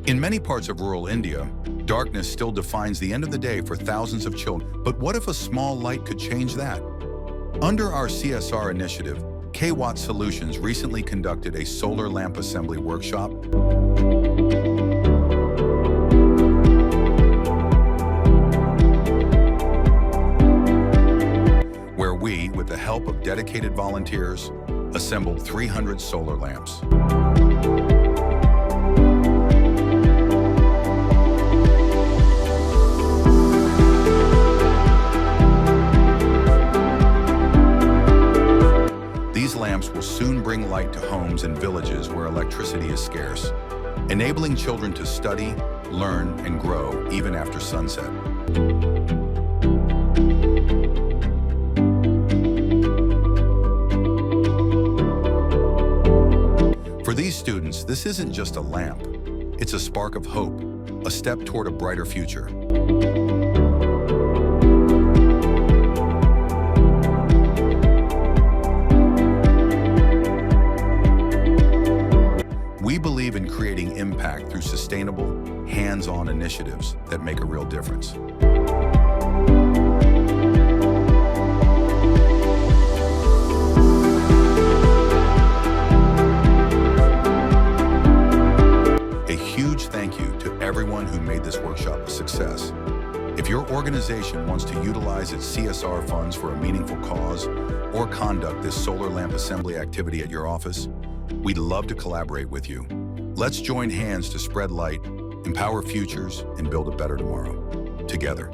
In many parts of rural India, darkness still defines the end of the day for thousands of children. But what if a small light could change that? Under our CSR initiative, kWatt Solutions recently conducted a solar lamp assembly workshop. Where we, with the help of dedicated volunteers, assembled 300 solar lamps. These lamps will soon bring light to homes and villages where electricity is scarce, enabling children to study, learn, and grow even after sunset. For these students, this isn't just a lamp. It's a spark of hope, a step toward a brighter future. We believe in creating impact through sustainable, hands-on initiatives that make a real difference. A huge thank you to everyone who made this workshop a success. If your organization wants to utilize its CSR funds for a meaningful cause or conduct this solar lamp assembly activity at your office, we'd love to collaborate with you. Let's join hands to spread light, empower futures, and build a better tomorrow, together.